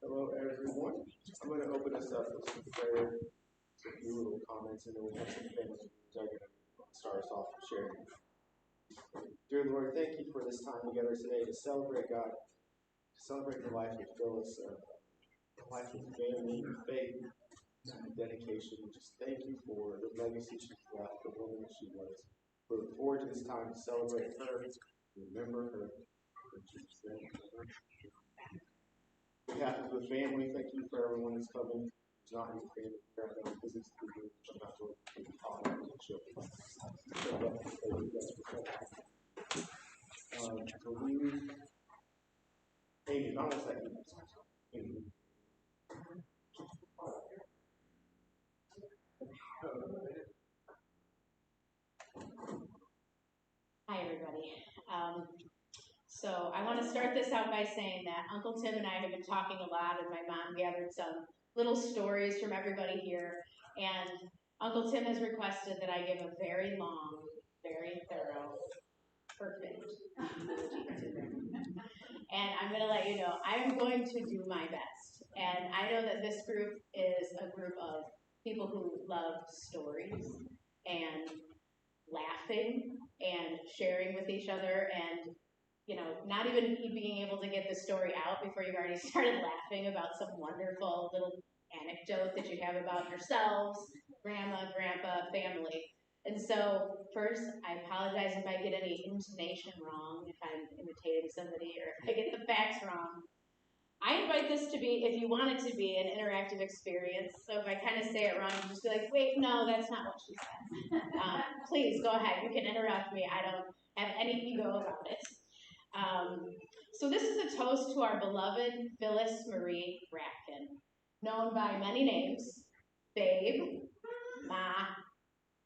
Hello, everyone. I'm going to open us up with some prayer, some few little comments, and then we'll have some family members that are going to start us off sharing. Dear Lord, thank you for this time together today to celebrate God, to celebrate the life of Phyllis, the life of family, faith, and dedication. And just thank you for the legacy she left, the woman that she was. We look forward to this time to celebrate her, remember her, in Jesus' name. On behalf of the family, thank you for everyone that's coming. It's not in the family, I know visits the group, sometimes we'll talk about the children. Amy, not a second. Hi, everybody. So I want to start this out by saying that Uncle Tim and I have been talking a lot, and my mom gathered some little stories from everybody here. And Uncle Tim has requested that I give a very long, very thorough, perfect eulogy to them. And I'm going to let you know, I am going to do my best. And I know that this group is a group of people who love stories and laughing and sharing with each other and, not even being able to get the story out before you've already started laughing about some wonderful little anecdote that you have about yourselves, grandma, grandpa, family. And so first, I apologize if I get any intonation wrong, if I'm imitating somebody, or if I get the facts wrong. I invite this to be, if you want it to be, an interactive experience. So if I kind of say it wrong, you just be like, wait, no, that's not what she said. Please, go ahead. You can interrupt me. I don't have any ego about it. So this is a toast to our beloved Phyllis Marie Rapcan, known by many names: Babe, Ma,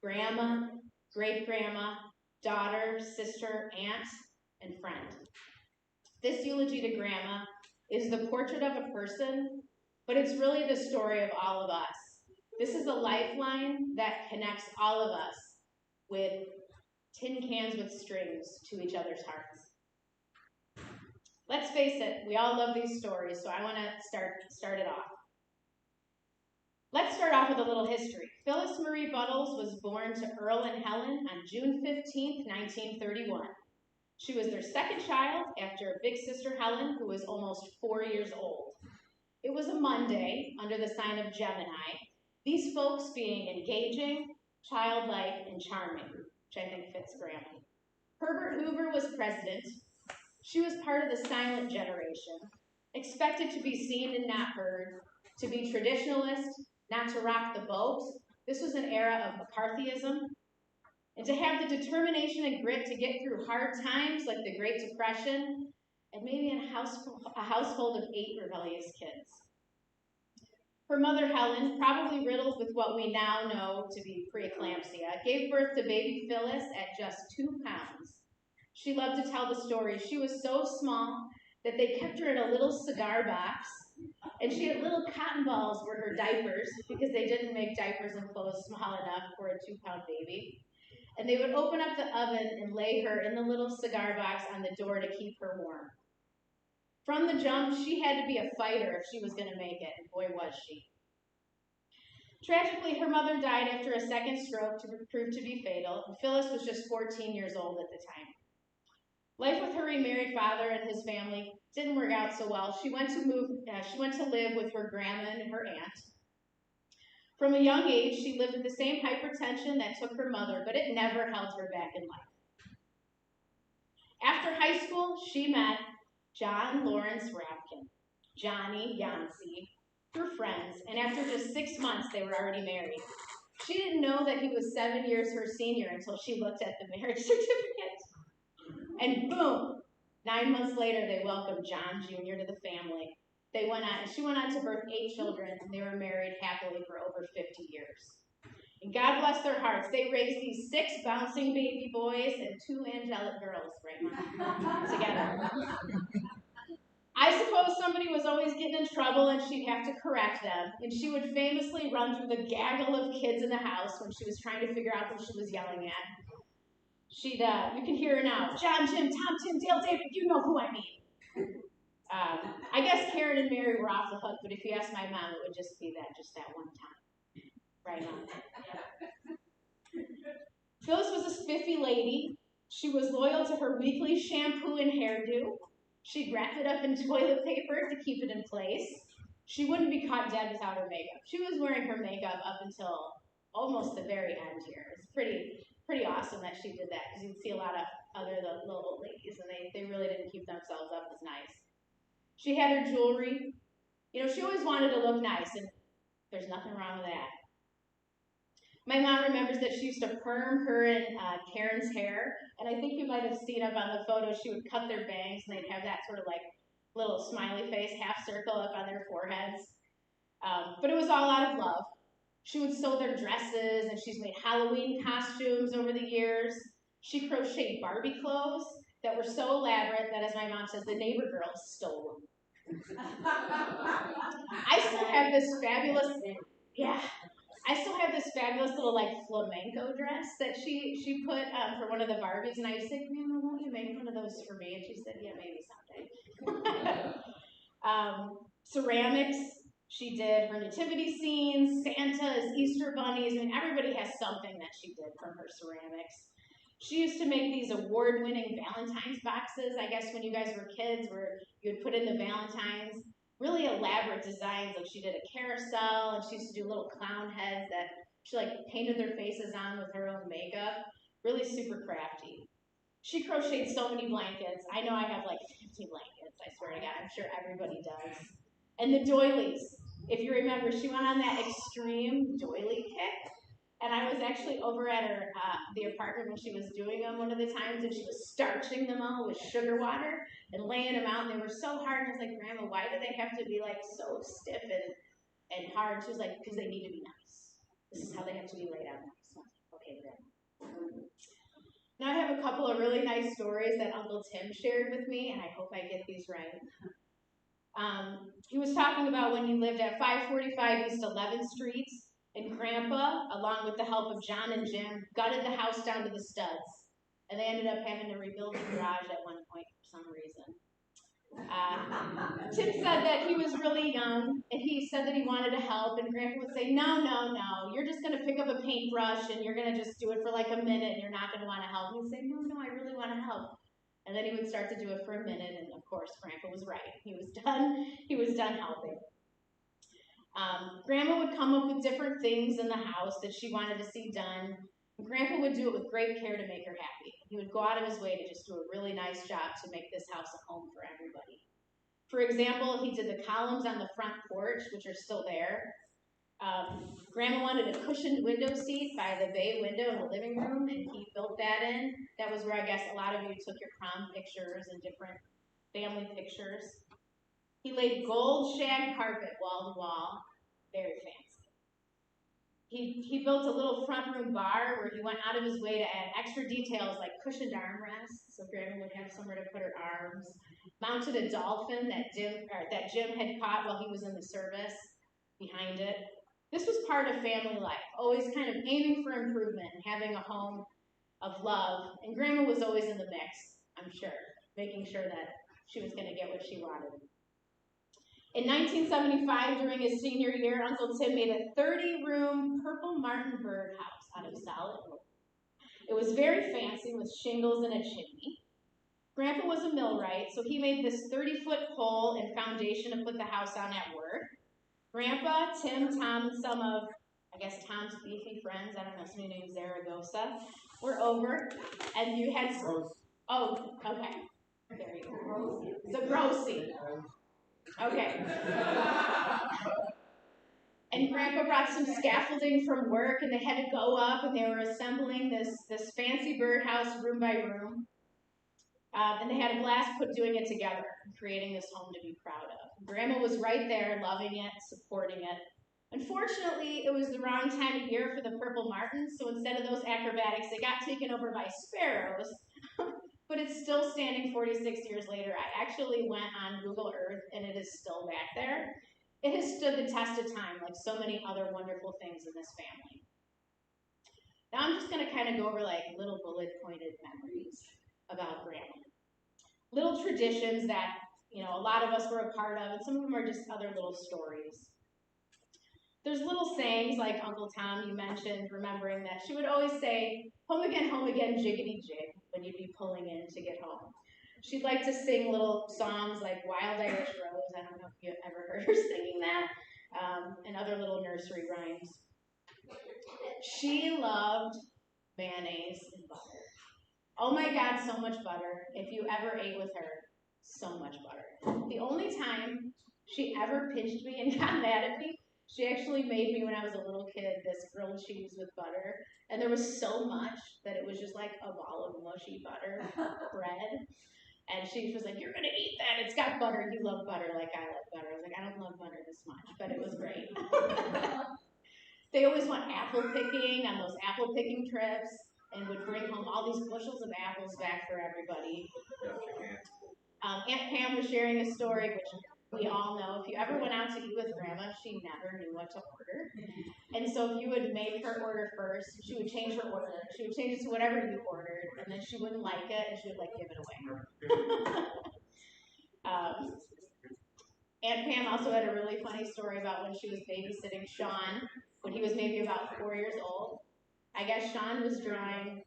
Grandma, Great-Grandma, daughter, sister, aunt, and friend. This eulogy to Grandma is the portrait of a person, but it's really the story of all of us. This is a lifeline that connects all of us with tin cans with strings to each other's hearts. Let's face it, we all love these stories, so I want to start it off. Let's start off with a little history. Phyllis Marie Buttles was born to Earl and Helen on June 15, 1931. She was their second child after big sister Helen, who was almost 4 years old. It was a Monday under the sign of Gemini, these folks being engaging, childlike, and charming, which I think fits Grandma. Herbert Hoover was president. She was part of the silent generation, expected to be seen and not heard, to be traditionalist, not to rock the boat. This was an era of McCarthyism. And to have the determination and grit to get through hard times like the Great Depression, and maybe in a household of 8 rebellious kids. Her mother, Helen, probably riddled with what we now know to be preeclampsia, gave birth to baby Phyllis at just 2 pounds. She loved to tell the story. She was so small that they kept her in a little cigar box, and she had little cotton balls were her diapers because they didn't make diapers and clothes small enough for a 2-pound baby. And they would open up the oven and lay her in the little cigar box on the door to keep her warm. From the jump, she had to be a fighter if she was going to make it, and boy was she. Tragically, her mother died after a second stroke to prove to be fatal, and Phyllis was just 14 years old at the time. Life with her remarried father and his family didn't work out so well. She went to live with her grandma and her aunt. From a young age, she lived with the same hypertension that took her mother, but it never held her back in life. After high school, she met John Lawrence Rapcan, Johnny Yancey, through friends, and after just 6 months, they were already married. She didn't know that he was 7 years her senior until she looked at the marriage certificate. And boom, 9 months later, they welcomed John Jr. to the family. She went on to birth 8 children, and they were married happily for over 50 years. And God bless their hearts, they raised these 6 bouncing baby boys and 2 angelic girls right now together. I suppose somebody was always getting in trouble, and she'd have to correct them. And she would famously run through the gaggle of kids in the house when she was trying to figure out who she was yelling at. You can hear her now. John, Jim, Tom, Tim, Dale, David, you know who I mean. I guess Karen and Mary were off the hook, but if you ask my mom, it would just be that one time. Right on. Phyllis was a spiffy lady. She was loyal to her weekly shampoo and hairdo. She'd wrap it up in toilet paper to keep it in place. She wouldn't be caught dead without her makeup. She was wearing her makeup up until almost the very end here. It's pretty awesome that she did that, because you'd see a lot of other little old ladies, and they really didn't keep themselves up as nice. She had her jewelry. You know, she always wanted to look nice, and there's nothing wrong with that. My mom remembers that she used to perm her and Karen's hair, and I think you might have seen up on the photo, she would cut their bangs, and they'd have that sort of like little smiley face, half circle up on their foreheads. But it was all out of love. She would sew their dresses, and she's made Halloween costumes over the years. She crocheted Barbie clothes that were so elaborate that, as my mom says, the neighbor girls stole them. I still have this fabulous, I still have this fabulous little like flamenco dress that she put for one of the Barbies, and I said, "Grandma, won't you make one of those for me?" And she said, "Yeah, maybe someday." Ceramics. She did her nativity scenes, Santas, Easter bunnies. I mean, everybody has something that she did from her ceramics. She used to make these award-winning Valentine's boxes, I guess when you guys were kids, where you would put in the Valentines. Really elaborate designs. Like, she did a carousel, and she used to do little clown heads that she like painted their faces on with her own makeup. Really super crafty. She crocheted so many blankets. I know I have like 50 blankets, I swear to God. I'm sure everybody does. And the doilies. If you remember, she went on that extreme doily kick. And I was actually over at her the apartment when she was doing them one of the times, and she was starching them all with sugar water and laying them out. And they were so hard. And I was like, "Grandma, why do they have to be like so stiff and hard?" She was like, "Because they need to be nice. This is how they have to be laid out nice." Okay, Grandma. Now I have a couple of really nice stories that Uncle Tim shared with me, and I hope I get these right. He was talking about when he lived at 545 East 11th Street, and Grandpa, along with the help of John and Jim, gutted the house down to the studs. And they ended up having to rebuild the garage at one point for some reason. Tim said that he was really young, and he said that he wanted to help, and Grandpa would say, no, you're just going to pick up a paintbrush, and you're going to just do it for like a minute, and you're not going to want to help. And he'd say, no, I really want to help. And then he would start to do it for a minute, and of course, Grandpa was right. He was done helping. Grandma would come up with different things in the house that she wanted to see done. Grandpa would do it with great care to make her happy. He would go out of his way to just do a really nice job to make this house a home for everybody. For example, he did the columns on the front porch, which are still there. Grandma wanted a cushioned window seat by the bay window in the living room, and he built that in. That was where I guess a lot of you took your prom pictures and different family pictures. He laid gold shag carpet wall to wall, very fancy. He built a little front room bar where he went out of his way to add extra details like cushioned armrests, so Grandma would have somewhere to put her arms. Mounted a dolphin that Jim had caught while he was in the service behind it. This was part of family life, always kind of aiming for improvement and having a home of love. And Grandma was always in the mix, I'm sure, making sure that she was going to get what she wanted. In 1975, during his senior year, Uncle Tim made a 30-room purple martin birdhouse out of solid wood. It was very fancy with shingles and a chimney. Grandpa was a millwright, so he made this 30-foot pole and foundation to put the house on at work. Grandpa, Tim, Tom, and some of, I guess, Tom's beefy friends, I don't know, somebody named Zaragoza, were over, and you had... Oh, okay. There you go. Zagrosi. Okay. And Grandpa brought some scaffolding from work, and they had to go up, and they were assembling this fancy birdhouse room by room. And they had a blast doing it together, creating this home to be proud of. Grandma was right there, loving it, supporting it. Unfortunately, it was the wrong time of year for the purple martins, so instead of those acrobatics, they got taken over by sparrows. But it's still standing 46 years later. I actually went on Google Earth, and it is still back there. It has stood the test of time, like so many other wonderful things in this family. Now I'm just going to kind of go over like little bullet-pointed memories about Grandma. Little traditions that a lot of us were a part of, and some of them are just other little stories. There's little sayings like Uncle Tom, you mentioned, remembering that she would always say, home again, jiggity jig, when you'd be pulling in to get home. She'd like to sing little songs like Wild Irish Rose. I don't know if you've ever heard her singing that, and other little nursery rhymes. She loved mayonnaise and butter. Oh my God, so much butter. If you ever ate with her, so much butter. The only time she ever pinched me and got mad at me, she actually made me, when I was a little kid, this grilled cheese with butter. And there was so much that it was just like a ball of mushy butter bread. And she was like, you're going to eat that. It's got butter. You love butter like I love butter. I was like, I don't love butter this much, but it was great. They always went apple picking on those apple picking trips and would bring home all these bushels of apples back for everybody. Aunt Pam was sharing a story, which we all know. If you ever went out to eat with Grandma, she never knew what to order. And so if you would make her order first, she would change her order. She would change it to whatever you ordered, and then she wouldn't like it, and she would give it away. Aunt Pam also had a really funny story about when she was babysitting Sean, when he was maybe about 4 years old. I guess Sean was drawing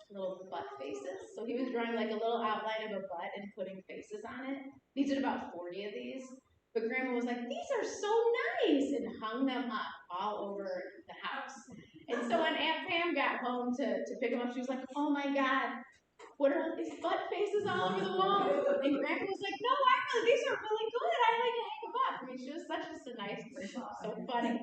little butt faces. So he was drawing like a little outline of a butt and putting faces on it. He did about 40 of these. But Grandma was like, these are so nice, and hung them up all over the house. And so when Aunt Pam got home to pick them up, she was like, oh my God, what are all these butt faces all over the wall? And Grandma was like, no, actually, these are really good. I like to hang them up. I mean, she was just a nice person. So funny.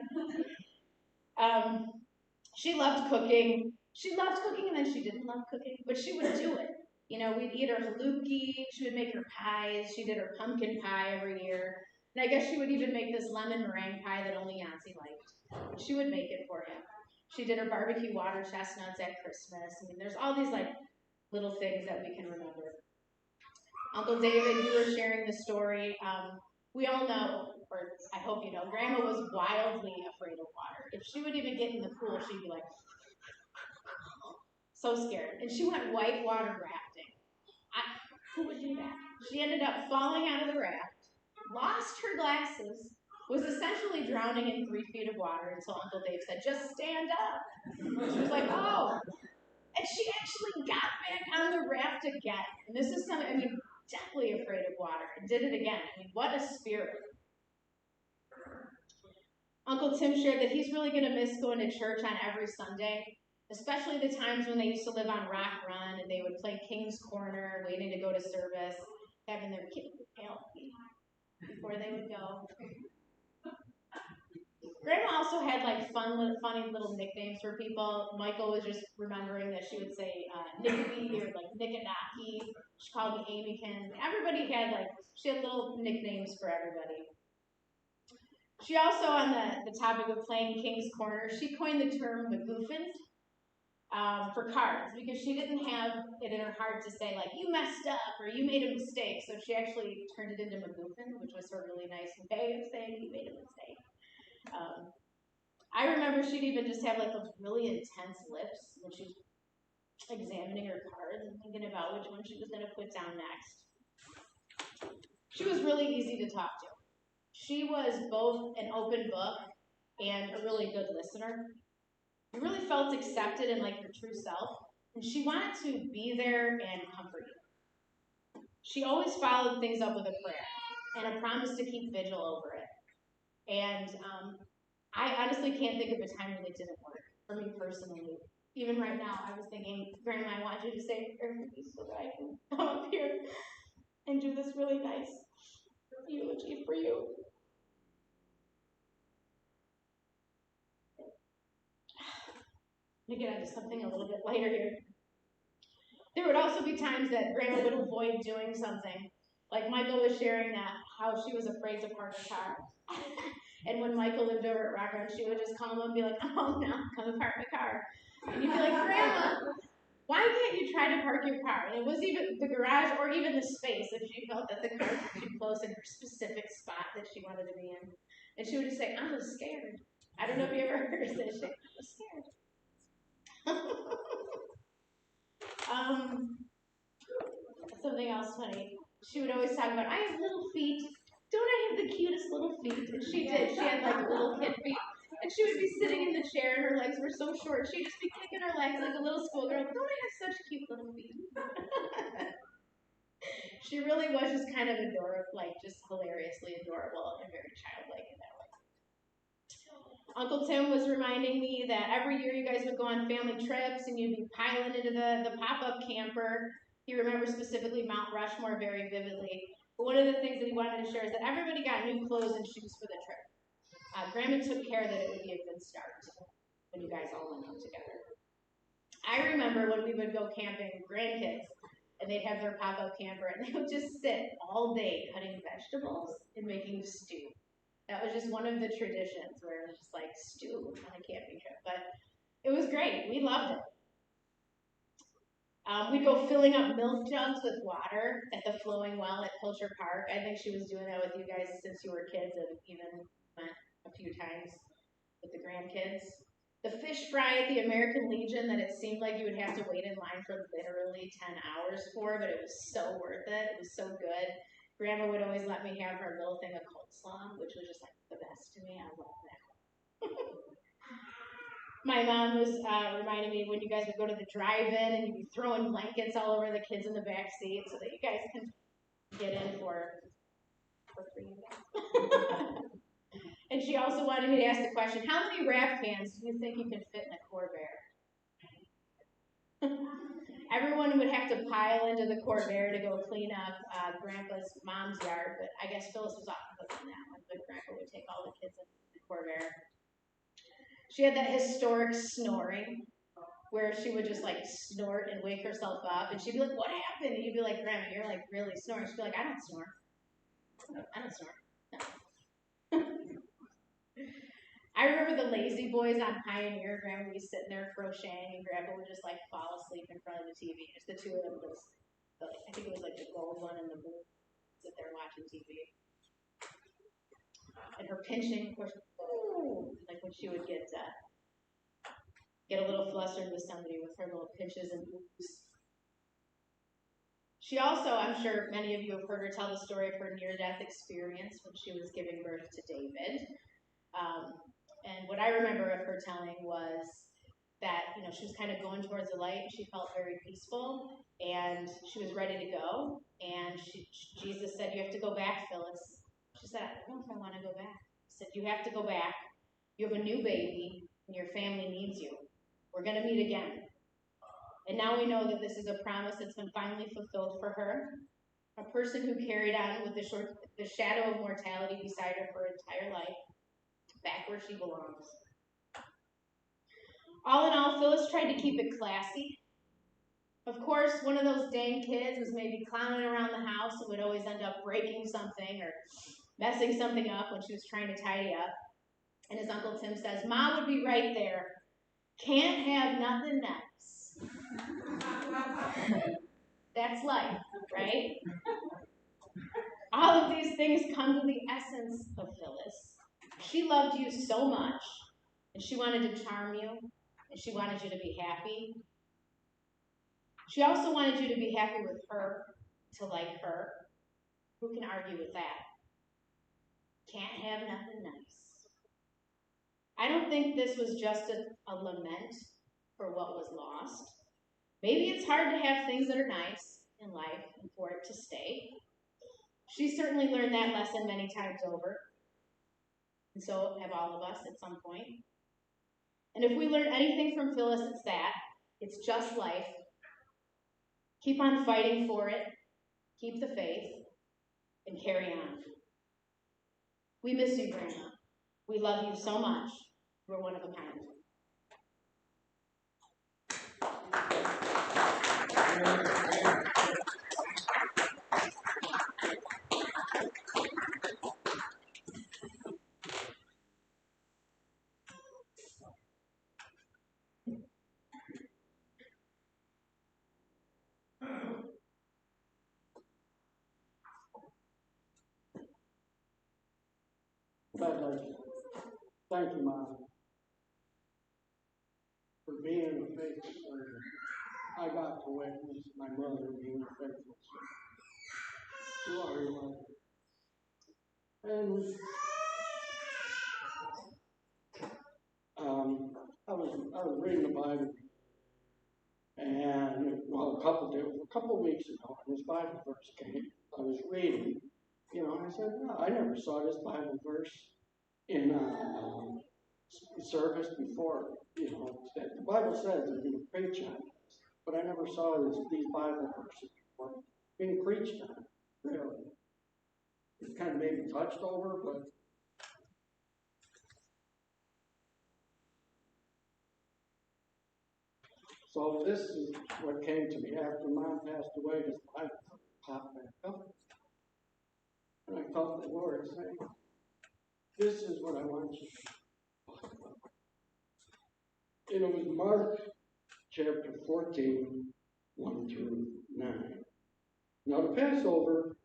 She loved cooking. She loved cooking, and then she didn't love cooking, but she would do it. We'd eat her haluki. She would make her pies. She did her pumpkin pie every year. And I guess she would even make this lemon meringue pie that only Yancy liked. She would make it for him. She did her barbecue water chestnuts at Christmas. I mean, there's all these little things that we can remember. Uncle David, you were sharing the story. We all know, or I hope you know, Grandma was wildly afraid of water. If she would even get in the pool, she'd be like, so scared. And she went whitewater rafting. Who would do that? She ended up falling out of the raft, lost her glasses, was essentially drowning in 3 feet of water until Uncle Dave said, just stand up. She was like, oh. And she actually got back on the raft again. And this is something, definitely afraid of water, and did it again. What a spirit. Uncle Tim shared that he's really going to miss going to church on every Sunday, especially the times when they used to live on Rock Run and they would play King's Corner, waiting to go to service, having their kids help before they would go. Grandma also had funny little nicknames for people. Michael was just remembering that she would say Nickabee or Nickanaki. She called me Amykins. Everybody had she had little nicknames for everybody. She also, on the topic of playing King's Corner, she coined the term McGoofin for cards, because she didn't have it in her heart to say you messed up or you made a mistake. So she actually turned it into McGoofin, which was her really nice way of saying you made a mistake. I remember she'd even just have those really intense lips when she was examining her cards and thinking about which one she was going to put down next. She was really easy to talk to. She was both an open book and a really good listener. You really felt accepted and like your true self, and she wanted to be there and comfort you. She always followed things up with a prayer and a promise to keep vigil over it. And I honestly can't think of a time when it didn't work for me personally. Even right now, I was thinking, Grandma, I want you to say a prayer for me so that I can come up here and do this really nice eulogy for you. Let me get into something a little bit lighter here. There would also be times that Grandma would avoid doing something. Like Michael was sharing that, how she was afraid to park the car. And when Michael lived over at Rock Run, she would just call him and be like, oh no, come and park my car. And you'd be like, Grandma, why can't you try to park your car? And it was even the garage or even the space if she felt that the car was too close in her specific spot that she wanted to be in. And she would just say, I'm just scared. I don't know if you ever heard her say, I'm scared. Something else funny. she would always talk about, I have little feet. Don't I have the cutest little feet? And she did. She had like little kid feet. And she would be sitting in the chair and her legs were so short. She'd just be kicking her legs like a little schoolgirl. Don't I have such cute little feet? She really was just kind of adorable, like just hilariously adorable and very childlike in that way. Uncle Tim was reminding me that every year you guys would go on family trips and you'd be piling into the pop-up camper. He remembers specifically Mount Rushmore very vividly. But one of the things that he wanted to share is that everybody got new clothes and shoes for the trip. Grandma took care that it would be a good start when you guys all went out together. I remember when we would go camping with grandkids, and they'd have their pop-up camper, and they would just sit all day cutting vegetables and making stew. That was just one of the traditions where it was just like stew on a camping trip. But it was great. We loved it. We'd go filling up milk jugs with water at the flowing well at Pilcher Park. I think she was doing that with you guys since you were kids and even went a few times with the grandkids. The fish fry at the American Legion that it seemed like you would have to wait in line for literally 10 hours for, but it was so worth it. It was so good. Grandma would always let me have her little thing of coleslaw, which was just like the best to me. I love that. My mom was reminding me when you guys would go to the drive-in and you'd be throwing blankets all over the kids in the back seat so that you guys can get in for free. And she also wanted me to ask the question, how many wrap cans do you think you can fit in a Corvair? Everyone would have to pile into the Corvair to go clean up Grandpa's mom's yard, but I guess Phyllis was off the hook on that one, but Grandpa would take all the kids into the Corvair. She had that historic snoring where she would just like snort and wake herself up, and she'd be like, what happened? And you'd be like, Grandma, you're like really snoring. She'd be like, I don't snore. I don't snore. No. I remember the lazy boys on Pioneer. Grandma would be sitting there crocheting, and Grandpa would just like fall asleep in front of the TV. Just the two of them, I think it was like the gold one and the blue, sit there watching TV. And her pinching, of course, like when she would get a little flustered with somebody with her little pinches and moves. She also, I'm sure many of you have heard her tell the story of her near-death experience when she was giving birth to David. And what I remember of her telling was that, she was kind of going towards the light. She felt very peaceful, and she was ready to go. And Jesus said, you have to go back, Phyllis. She said, I don't know if I want to go back. He said, you have to go back. You have a new baby, and your family needs you. We're going to meet again. And now we know that this is a promise that's been finally fulfilled for her. A person who carried on with the shadow of mortality beside her for her entire life, back where she belongs. All in all, Phyllis tried to keep it classy. Of course, one of those dang kids was maybe clowning around the house and would always end up breaking something or messing something up when she was trying to tidy up. And as Uncle Tim says, Mom would be right there. Can't have nothing nice. That's life, right? All of these things come to the essence of Phyllis. She loved you so much, and she wanted to charm you, and she wanted you to be happy. She also wanted you to be happy with her, to like her. Who can argue with that? Can't have nothing nice. I don't think this was just a lament for what was lost. Maybe it's hard to have things that are nice in life and for it to stay. She certainly learned that lesson many times over. And so have all of us at some point. And if we learn anything from Phyllis, it's that. It's just life. Keep on fighting for it. Keep the faith. And carry on. We miss you, Grandma. We love you so much. We're one of a kind. Thank you, Mom, for being a faithful servant. I got to witness my mother being a faithful servant. to our life. And I was reading the Bible, and well, a couple weeks ago, and this Bible verse came. I was reading, and I said, no, I never saw this Bible verse in service before. The Bible says they're going to preach on it, but I never saw these Bible verses before being preached on. Really, it's kind of maybe touched over, but. So this is what came to me after Mom passed away. This Bible popped back up, and I felt the Lord saying, "This is what I want you to talk about." And it was Mark chapter 14, 1 through 9. Now the Passover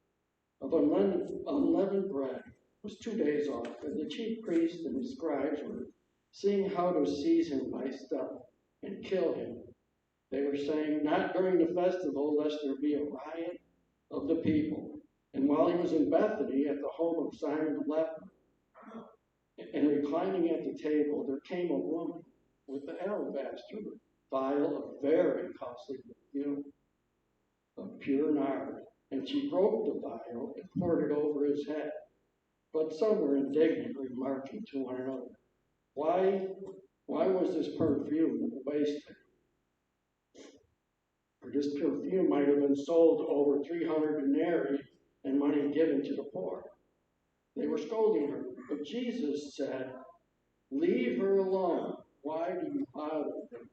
of unleavened bread was 2 days off, and the chief priests and the scribes were seeing how to seize him by stealth and kill him. They were saying, "Not during the festival, lest there be a riot of the people." And while he was in Bethany at the home of Simon the leper, and reclining at the table, there came a woman with the alabaster vial of very costly perfume of pure nard. And she broke the vial and poured it over his head. But some were indignant, remarking to one another, Why was this perfume wasted? For this perfume might have been sold over 300 denarii and money given to the poor. They were scolding her, but Jesus said, "Leave her alone. Why do you bother her?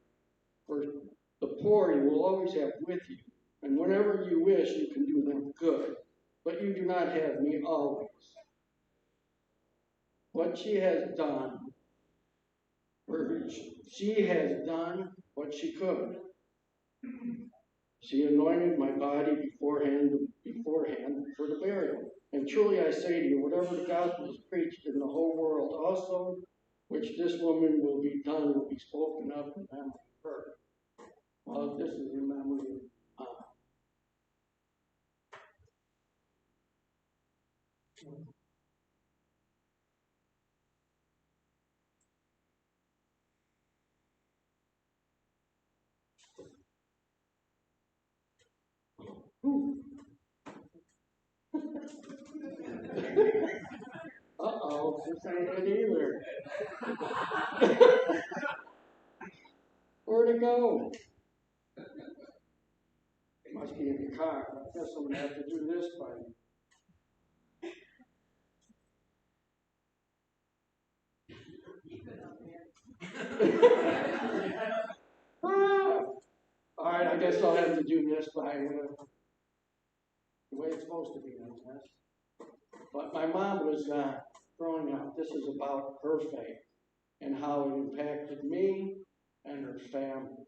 For the poor you will always have with you, and whenever you wish you can do them good, but you do not have me always." What she has done what she could. She anointed my body beforehand for the burial. And truly I say to you, whatever the gospel is preached in the whole world also, which this woman will be spoken of in memory of her. Well, this is in memory of Uh-oh, this ain't it either. Where'd it go? It must be in the car. I guess I'm going to have to do this by All right, I guess I'll have to do this by the way it's supposed to be, I guess. But my mom was growing up. This is about her faith and how it impacted me and her family.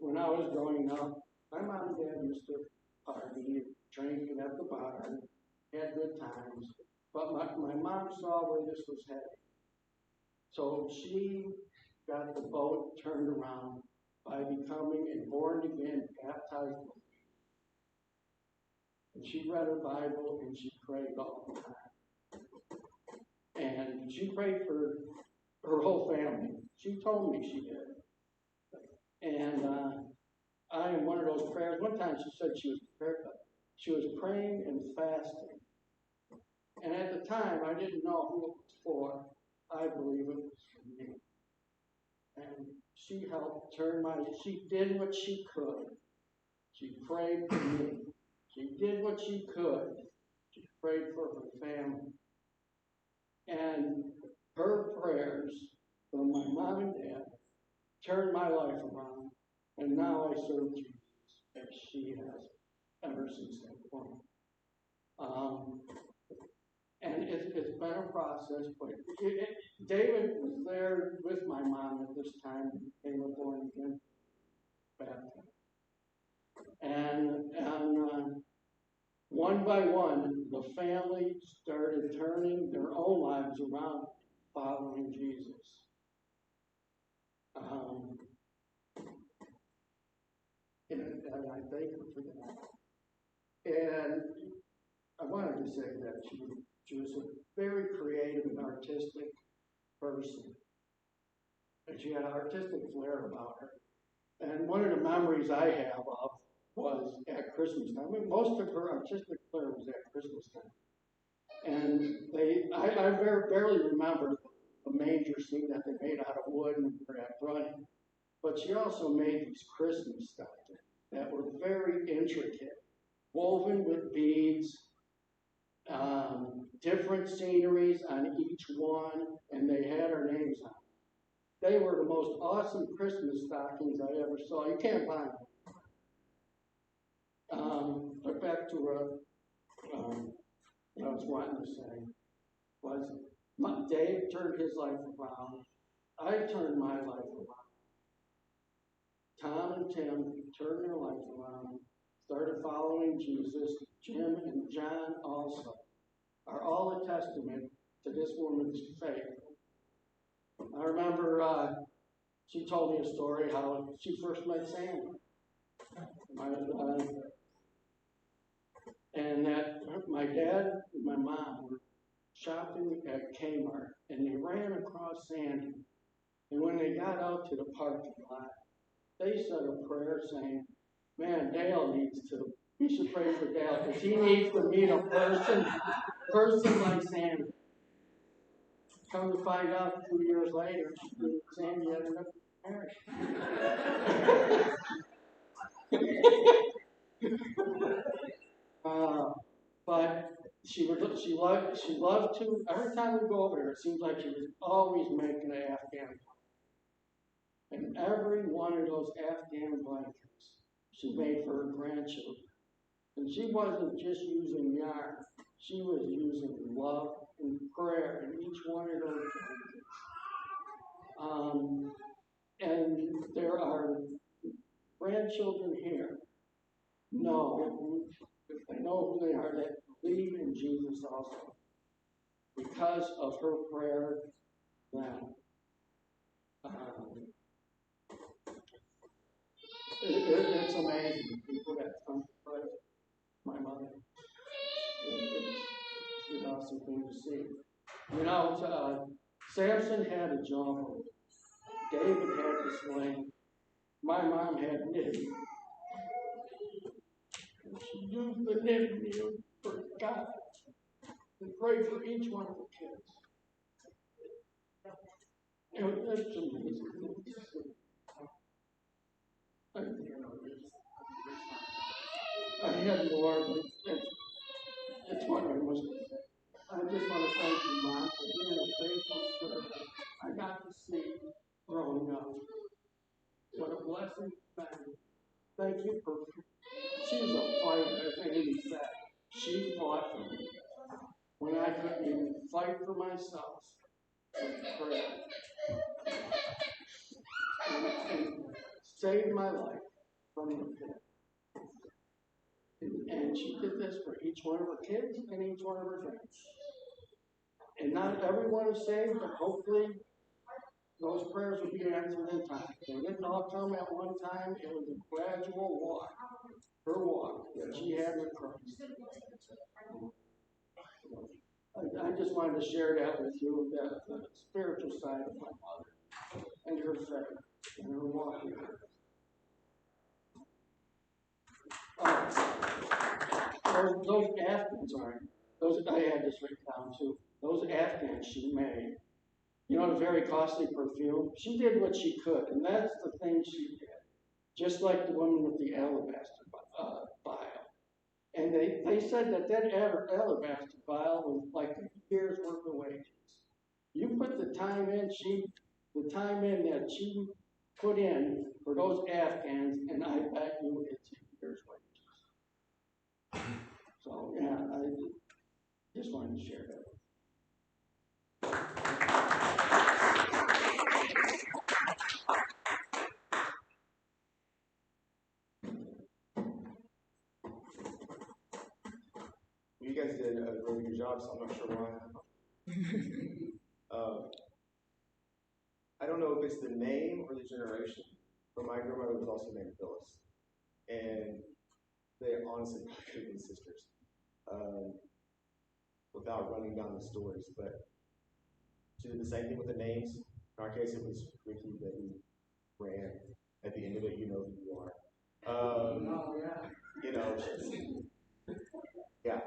When I was growing up, my mom and dad used to party, drinking at the bar, had good times. But my mom saw where this was headed. So she got the boat turned around by becoming a born-again baptized believer. And she read her Bible and she prayed all the time. And she prayed for her whole family. She told me she did. And I am one of those prayers. One time she said she was praying and fasting. And at the time, I didn't know who it was for. I believe it was for me. And she helped she did what she could. She prayed for me. She did what she could. She prayed for her family. And her prayers from my mom and dad turned my life around. And now I serve Jesus as she has ever since that point. And it's been a process, but David was there with my mom at this time and became a born again Baptist. And one by one, the family started turning their own lives around, following Jesus. And I thank her for that. And I wanted to say that she was a very creative and artistic person. And she had an artistic flair about her. And one of the memories I have of was at Christmas time. I mean, most of her artistic flair was at Christmas time. And I barely remember the manger scene that they made out of wood and that running. But she also made these Christmas stockings that were very intricate, woven with beads, different sceneries on each one, and they had our names on them. They were the most awesome Christmas stockings I ever saw. You can't buy them. But back to what I was wanting to say was Dave turned his life around. I turned my life around. Tom and Tim turned their life around, started following Jesus. Jim and John also are all a testament to this woman's faith. I remember she told me a story how she first met Sandy. And that my dad and my mom were shopping at Kmart, and they ran across Sandy. And when they got out to the parking lot, they said a prayer saying, man, Dale needs to, we should pray for Dale, because he needs to meet a person like Sandy. Come to find out 2 years later, Sandy ended up married. But she loved to, every time we go over there, it seems like she was always making an Afghan. And every one of those Afghan blankets she made for her grandchildren. And she wasn't just using yarn, she was using love and prayer in each one of those blankets. And there are grandchildren here if they know who they are, that believe in Jesus also. Because of her prayer, that it's amazing. People that come to pray, my mother, it's an awesome thing to see. You know, Samson had a jawbone. David had the sling. My mom had knitting. And she used the knitting needle for God and prayed for each one of the kids. It's amazing. I had more, but it's what I was going to say. I just want to thank you, Mom, for being a faithful servant. I got to see growing up. What a blessing. Thank you for, she was a fighter, as Amy said. She fought for me when I couldn't even fight for myself. And saved my life from the pit. And she did this for each one of her kids and each one of her friends. And not everyone is saved, but hopefully those prayers will be answered in time. They didn't all come at one time. It was a gradual walk, her walk that she had with Christ. I just wanted to share that with you, that the spiritual side of my mother and her faith and her walk with her. Those Afghans I had this written down too. Those Afghans she made, you know, the very costly perfume. She did what she could, and that's the thing she did. Just like the woman with the alabaster vial. And they said that alabaster vial was like a year's worth of wages. You put the time in that she put in for those Afghans, and I bet you it's a year's wages. So yeah, I just wanted to share that. You guys did a really good job, so I'm not sure why. I don't know if it's the name or the generation, but my grandmother was also named Phyllis. And they honestly could have been sisters, without running down the stories. But she did the same thing with the names. In our case, it was Ricky that we ran. At the end of it, you know who you are. Oh, yeah. You know, yeah.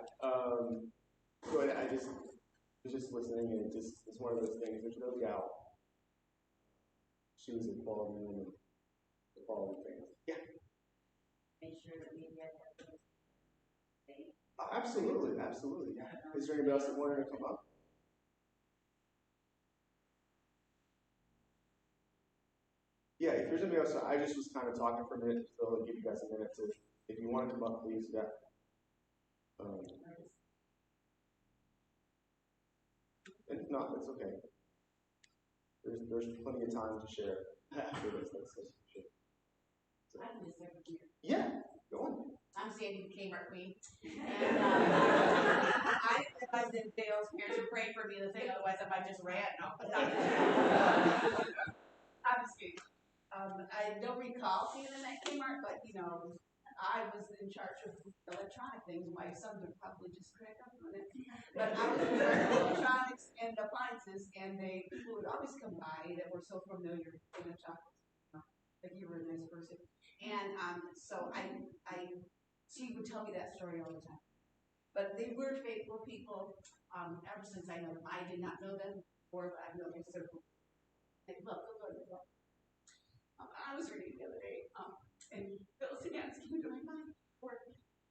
So I just was just listening, and it's one of those things. There's no doubt she was a quality woman, a quality family. Yeah. Make sure that we get that. Absolutely, absolutely. Yeah. Is there anybody else that wanted to come up? Yeah, if there's anybody else, I just was kind of talking for a minute, so I'll give you guys a minute to, if you want to come up, please. Yeah. And if not, that's okay. There's plenty of time to share after this. That's sure. So. I can just every year. Yeah, go on. I'm Sandy the Kmart Queen. And I was in Dale's parents were praying for me to say otherwise I might just ran. No, I'm just kidding. I don't recall seeing them at Kmart, but you know, I was in charge of electronic things. My son would probably just crack up on it. But I was in charge of electronics and appliances, and people would always come by that were so familiar in the chocolate. Like you were a nice person. And so she would tell me that story all the time. But they were faithful people. Ever since I know them, I did not know them, or I've known their circle. They love the Lord. I was reading the other day, and Phyllis Rapcan came to my mind for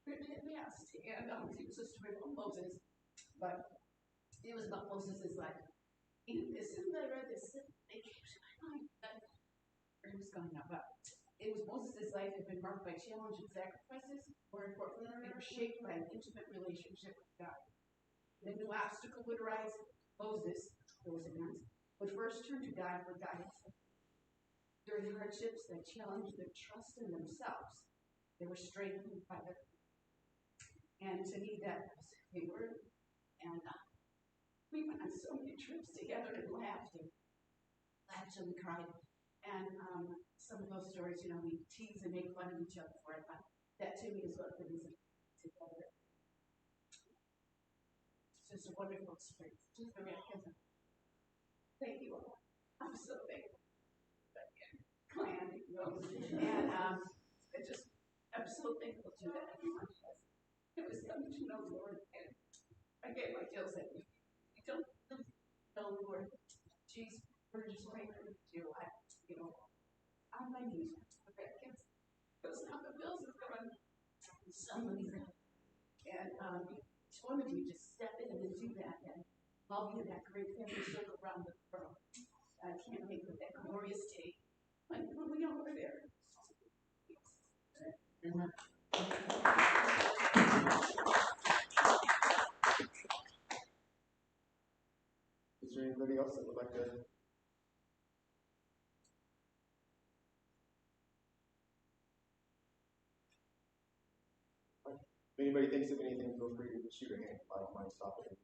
past, and it was a story about Moses, but it was about Moses' life. And as soon as I read this, it came to my mind that it was gone now, but it was Moses' life had been marked by challenge and sacrifices. More importantly, they were shaped by an intimate relationship with God. The new obstacle would arise. Moses, would first turn to God for guidance. During hardships that challenged their trust in themselves, they were strengthened by their faith. And to me, that was a word. And we went on so many trips together and laughed and cried. And some of those stories, you know, we tease and make fun of each other for it, but that to me is what brings it together. It's just a wonderful experience. Just a real thank you all. I'm so thankful. Clan, you know, and I'm so thankful to that everyone has. It was coming to know the Lord, and I get my chills at you. You don't know the Lord. Jeez, we're just praying for you. You know, on my knees with that kids. Because now the bills are coming. Somebody's out. And each one of you just step in and do that, and I'll be in that great family circle around the throne. I can't wait for that glorious day. When we all were there. Is there anybody else that would like to? If anybody thinks of anything, feel free to shoot your hand. I don't mind stopping.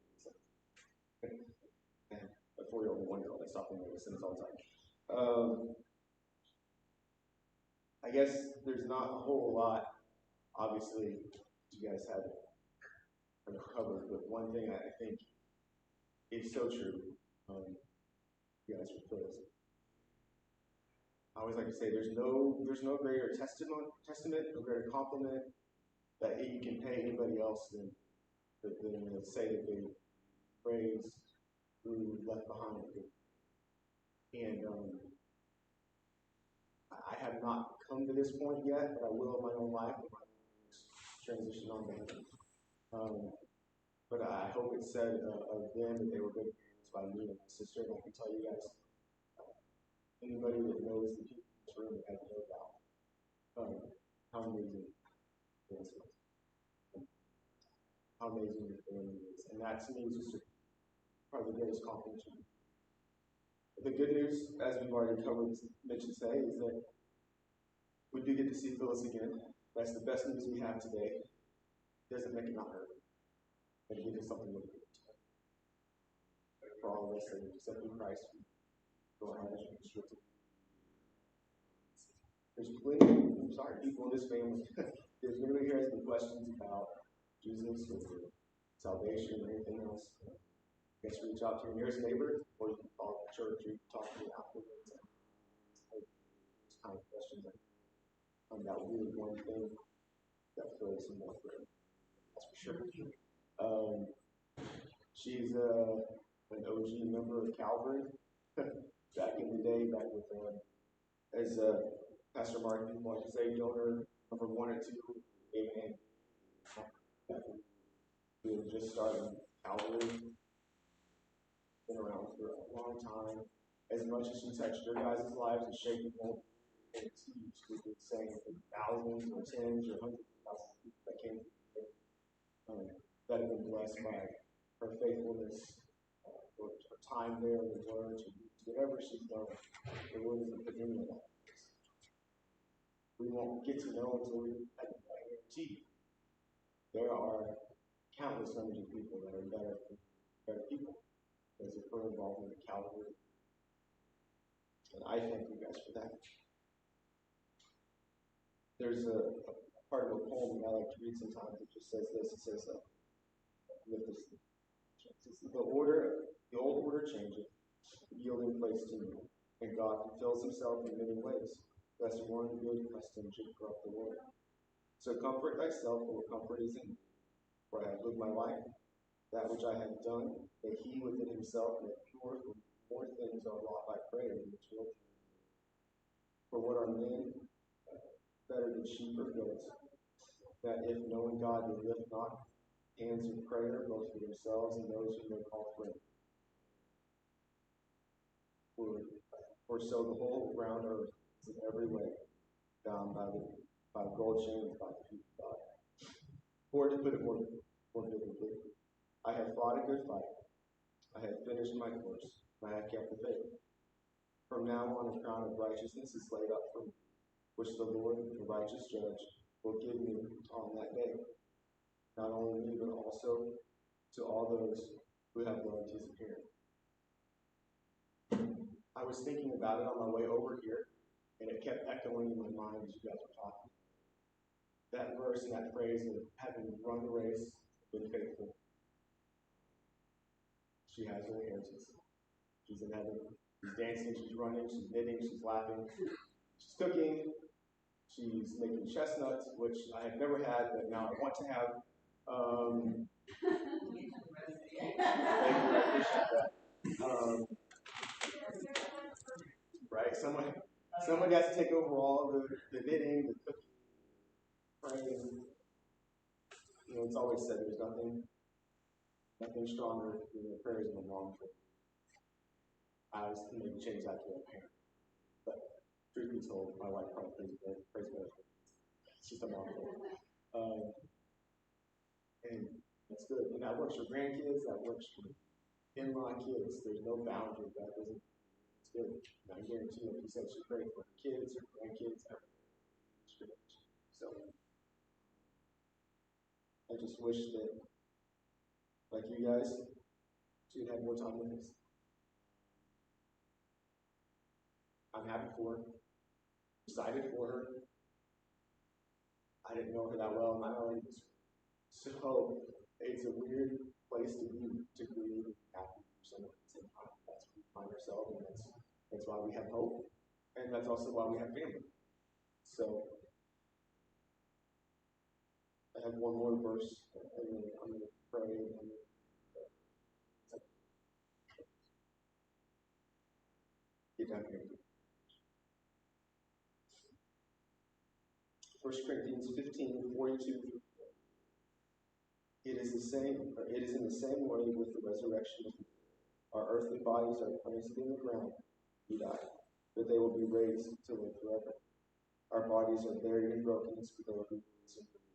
A 4-year-old and 1-year-old, I stop them and listen all the time. I guess there's not a whole lot, obviously, you guys have covered, but one thing I think is so true, you guys were close. I always like to say there's no greater testament, no greater compliment that you can pay anybody else than to say that they raised, grew, left behind. And I have not come to this point yet, but I will in my own life when my transition on to heaven. But I hope it's said of them that they were good parents by me and my sister. And I can tell you guys, anybody that knows the people in this room has no doubt how amazing this was. How amazing your family is. And that to me is just probably the greatest compliment. The good news, as we've already mentioned today, is that we do get to see Phyllis again. That's the best news we have today. It doesn't make it not hurt. But it gives us something to look forward to. For all of us that have accepted Christ, go ahead and restrict it. There's plenty of people in this family If anybody here has any questions about Jesus or salvation or anything else, I guess reach out to your nearest neighbor, or you can call the church, or you can talk to me afterwards. Those kind of questions. That would be the one thing that fills some more prayer. That's for sure. She's an OG member of Calvary back in the day, back with as Pastor Martin wanted to say, donor number 1 or 2, amen. We were just starting Calvary, been around for a long time. As much as she touched your guys' lives and shaped them all, and it's huge. We could say thousands or tens or hundreds of thousands of people that came that have been blessed by her faithfulness, or her time there, the words, whatever she's done. The Lord isn't put any of that. We won't get to know until we have a guarantee. There are countless numbers of people that are better people because of her involvement in Calvary. And I thank you guys for that. There's a part of a poem that I like to read sometimes. It just says this. It says, the old order changes, yielding place to new, and God fulfills himself in many ways. Lest one good custom should corrupt the world. So comfort thyself, for comfort is in me. For I have lived my life, that which I have done, that he within himself may pure, for more things are wrought by prayer in which will. For what are men better than sheep or goats, that if knowing God they lift not hands in prayer, both for themselves and those whom they call friends. For so the whole round earth is in every way bound by gold chains by the feet of God. Or to put it more biblically, I have fought a good fight. I have finished my course. I have kept the faith. From now on, a crown of righteousness is laid up for me, which the Lord, the righteous judge, will give me on that day. Not only me, but also to all those who have loved his appearing. I was thinking about it on my way over here, and it kept echoing in my mind as you guys were talking. That verse and that phrase of having run the race, been faithful. She has her inheritance. She's in heaven. She's dancing, she's running, she's knitting, she's laughing, she's cooking, she's making chestnuts, which I have never had, but now I want to have. Right? Someone has to take over all the knitting, the cooking, praying. You know, it's always said there's nothing stronger than the prayers of a mom. I was maybe change that to a parent. But truth be told, my wife probably prays better. It's just a mom. And that's good. And that works for grandkids, that works for in-law kids. There's no boundary. That doesn't. It's good. And I guarantee you, if you said she prayed for kids or grandkids, everything. So I just wish that, like you guys, she'd have more time with us. I'm happy for her. Excited for her. I didn't know her that well, not only so it's a weird place to be, to grieve and happy for someone at the same time. That's where we find ourselves, and that's why we have hope, and that's also why we have family. So I have one more verse, and then I'm going to pray. And get down here. 1 Corinthians 15:42. It is in the same way with the resurrection. Our earthly bodies are planted in the ground, we die, but they will be raised to live forever. Our bodies are buried in brokenness, but they will be raised in glory.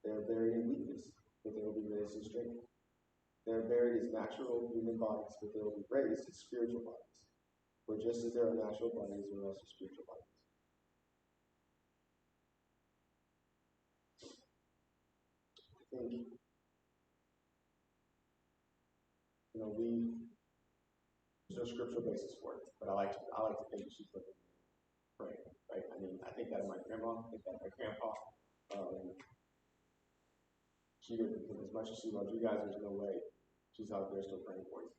They are buried in weakness, but they will be raised in strength. They are buried as natural human bodies, but they will be raised as spiritual bodies. For just as there are natural bodies, there are also spiritual bodies. I think, there's no scriptural basis for it, but I like to think she's living praying, right? I mean, I think that of my grandma, I think that of my grandpa. She didn't, because as much as she loves you guys, there's no way she's out there still praying for you.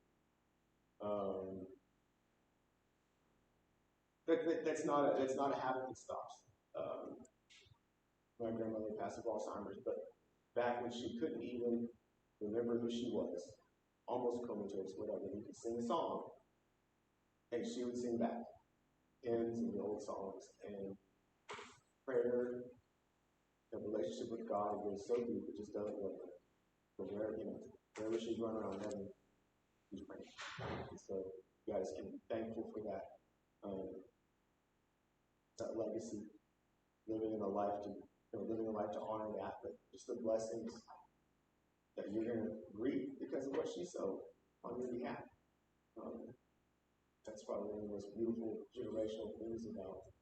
That's not a habit that stops. My grandmother passed of Alzheimer's, but back when she couldn't even remember who she was, almost comatose, whatever, you could sing a song, and she would sing back hymns and the old songs, and prayer, the relationship with God was so deep it just doesn't work. But wherever she's running around heaven, she's praying. And so you guys can be thankful for that, that legacy, living a life to honor that, but just the blessings that you're going to reap because of what she sowed on your behalf. That's probably one of the most beautiful generational things about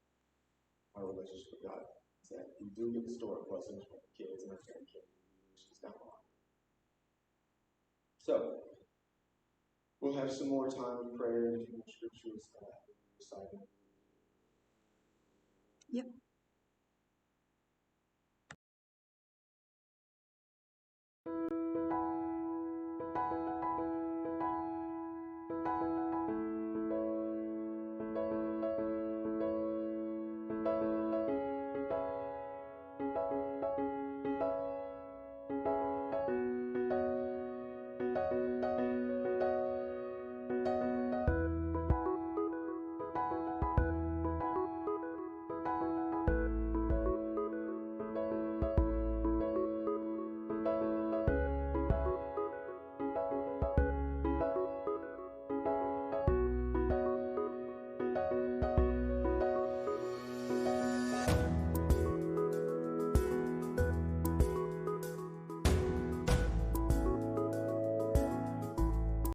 our relationship with God, is that we do get to store blessings for our kids and our grandkids. She's down the line. So, we'll have some more time of prayer and a few more scriptures recited. Yep.